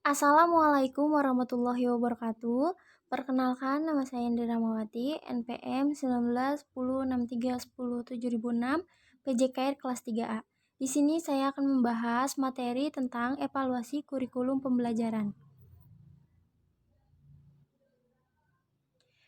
Assalamualaikum warahmatullahi wabarakatuh. Perkenalkan, nama saya Indra Mawati, NPM 191063107006, PJKR kelas 3A. Di sini saya akan membahas materi tentang evaluasi kurikulum pembelajaran.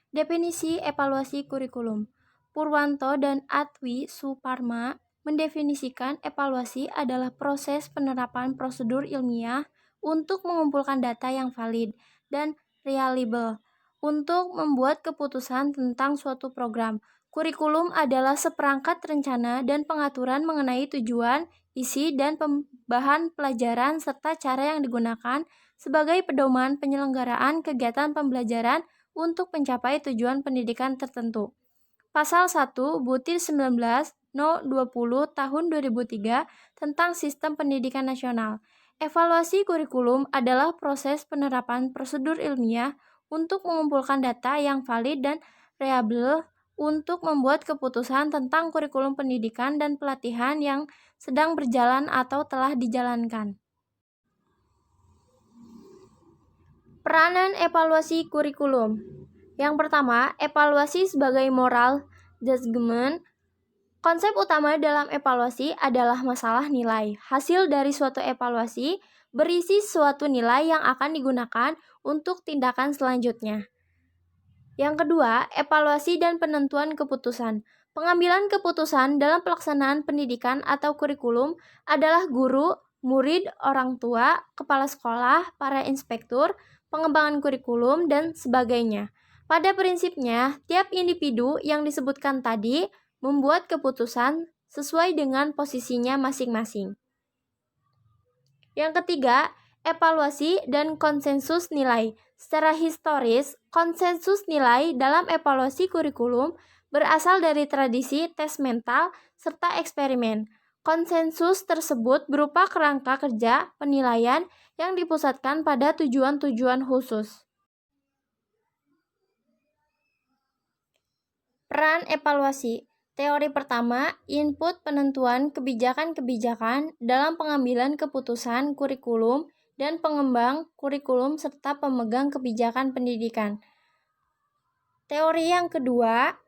Definisi evaluasi kurikulum. Purwanto dan Atwi Suparma mendefinisikan evaluasi adalah proses penerapan prosedur ilmiah untuk mengumpulkan data yang valid dan reliable untuk membuat keputusan tentang suatu program. Kurikulum adalah seperangkat rencana dan pengaturan mengenai tujuan, isi, dan bahan pelajaran serta cara yang digunakan sebagai pedoman penyelenggaraan kegiatan pembelajaran untuk mencapai tujuan pendidikan tertentu. Pasal 1 Butir 19 No 20 tahun 2003 tentang Sistem Pendidikan Nasional. Evaluasi kurikulum adalah proses penerapan prosedur ilmiah untuk mengumpulkan data yang valid dan reliable untuk membuat keputusan tentang kurikulum pendidikan dan pelatihan yang sedang berjalan atau telah dijalankan. Peranan evaluasi kurikulum. Yang pertama, evaluasi sebagai moral judgment. Konsep utama dalam evaluasi adalah masalah nilai. Hasil dari suatu evaluasi berisi suatu nilai yang akan digunakan untuk tindakan selanjutnya. Yang kedua, evaluasi dan penentuan keputusan. Pengambilan keputusan dalam pelaksanaan pendidikan atau kurikulum adalah guru, murid, orang tua, kepala sekolah, para inspektur, pengembangan kurikulum, dan sebagainya. Pada prinsipnya, tiap individu yang disebutkan tadi membuat keputusan sesuai dengan posisinya masing-masing. Yang ketiga, evaluasi dan konsensus nilai. Secara historis, konsensus nilai dalam evaluasi kurikulum berasal dari tradisi tes mental serta eksperimen. Konsensus tersebut berupa kerangka kerja penilaian yang dipusatkan pada tujuan-tujuan khusus. Peran evaluasi. Teori pertama, input penentuan kebijakan-kebijakan dalam pengambilan keputusan kurikulum dan pengembang kurikulum serta pemegang kebijakan pendidikan. Teori yang kedua,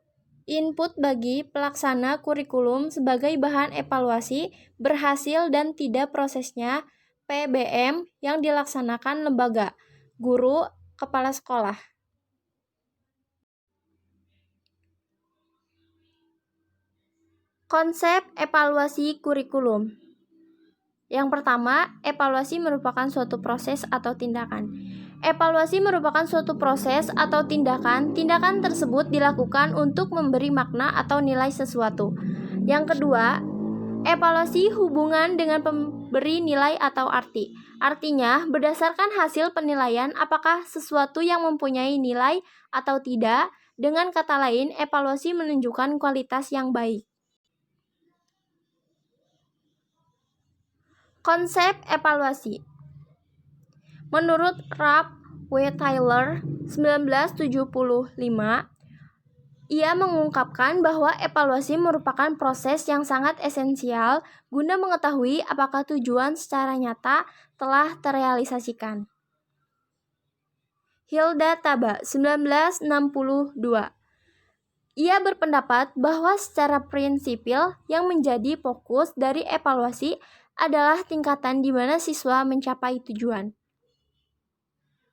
input bagi pelaksana kurikulum sebagai bahan evaluasi berhasil dan tidak prosesnya PBM yang dilaksanakan lembaga, guru, kepala sekolah. Konsep evaluasi kurikulum. Yang pertama, evaluasi merupakan suatu proses atau tindakan. Evaluasi merupakan suatu proses atau tindakan. Tindakan tersebut dilakukan untuk memberi makna atau nilai sesuatu. Yang kedua, evaluasi hubungan dengan pemberi nilai atau arti. Artinya, berdasarkan hasil penilaian apakah sesuatu yang mempunyai nilai atau tidak. Dengan kata lain, evaluasi menunjukkan kualitas yang baik. Konsep evaluasi. Menurut Ralph W. Tyler, 1975, ia mengungkapkan bahwa evaluasi merupakan proses yang sangat esensial guna mengetahui apakah tujuan secara nyata telah terrealisasikan. Hilda Taba, 1962. Ia berpendapat bahwa secara prinsipil yang menjadi fokus dari evaluasi adalah tingkatan di mana siswa mencapai tujuan.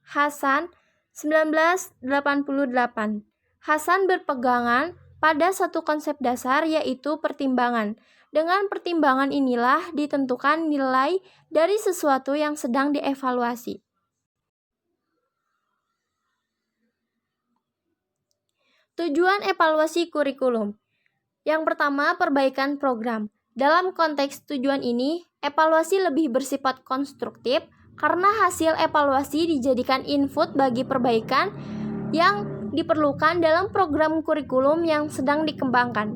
Hasan, 1988. Hasan berpegangan pada satu konsep dasar yaitu pertimbangan. Dengan pertimbangan inilah ditentukan nilai dari sesuatu yang sedang dievaluasi. Tujuan evaluasi kurikulum. Yang pertama, perbaikan program. Dalam konteks tujuan ini, evaluasi lebih bersifat konstruktif karena hasil evaluasi dijadikan input bagi perbaikan yang diperlukan dalam program kurikulum yang sedang dikembangkan.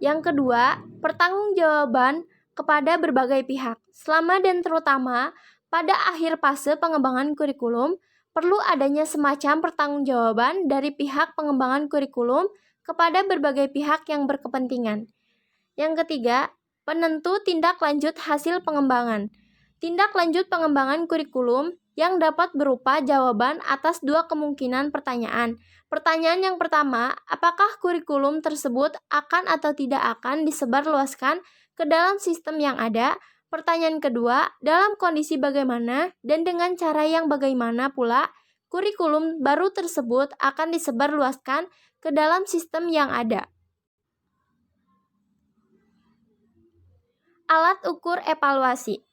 Yang kedua, pertanggungjawaban kepada berbagai pihak. Selama dan terutama pada akhir fase pengembangan kurikulum, perlu adanya semacam pertanggungjawaban dari pihak pengembangan kurikulum kepada berbagai pihak yang berkepentingan. Yang ketiga, penentu tindak lanjut hasil pengembangan. Tindak lanjut pengembangan kurikulum yang dapat berupa jawaban atas dua kemungkinan pertanyaan. Pertanyaan yang pertama, apakah kurikulum tersebut akan atau tidak akan disebarluaskan ke dalam sistem yang ada? Pertanyaan kedua, dalam kondisi bagaimana dan dengan cara yang bagaimana pula kurikulum baru tersebut akan disebarluaskan ke dalam sistem yang ada. Alat ukur evaluasi.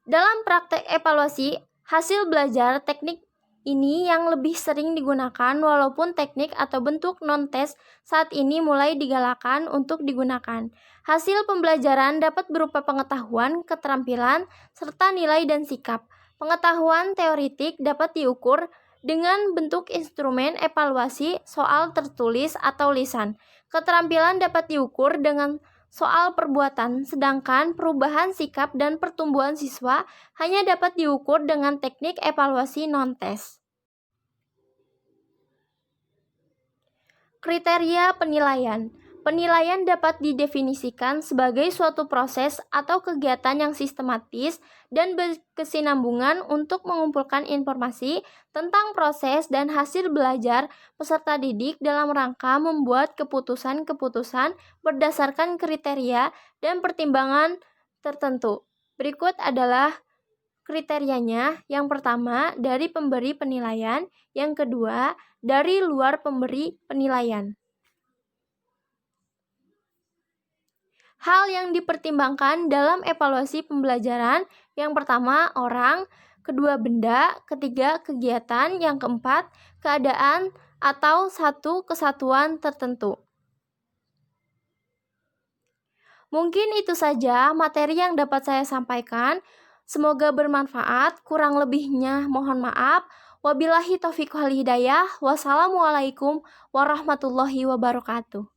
Dalam praktek evaluasi, hasil belajar teknik ini yang lebih sering digunakan walaupun teknik atau bentuk non-tes saat ini mulai digalakan untuk digunakan. Hasil pembelajaran dapat berupa pengetahuan, keterampilan, serta nilai dan sikap. Pengetahuan teoritik dapat diukur dengan bentuk instrumen evaluasi soal tertulis atau lisan. Keterampilan dapat diukur dengan soal perbuatan, sedangkan perubahan sikap dan pertumbuhan siswa hanya dapat diukur dengan teknik evaluasi non-tes. Kriteria penilaian. Penilaian dapat didefinisikan sebagai suatu proses atau kegiatan yang sistematis dan berkesinambungan untuk mengumpulkan informasi tentang proses dan hasil belajar peserta didik dalam rangka membuat keputusan-keputusan berdasarkan kriteria dan pertimbangan tertentu. Berikut adalah kriterianya. Yang pertama, dari pemberi penilaian. Yang kedua, dari luar pemberi penilaian. Hal yang dipertimbangkan dalam evaluasi pembelajaran, yang pertama orang, kedua benda, ketiga kegiatan, yang keempat keadaan atau satu kesatuan tertentu. Mungkin itu saja materi yang dapat saya sampaikan. Semoga bermanfaat, kurang lebihnya mohon maaf. Wabillahi taufiq wal hidayah. Wassalamualaikum warahmatullahi wabarakatuh.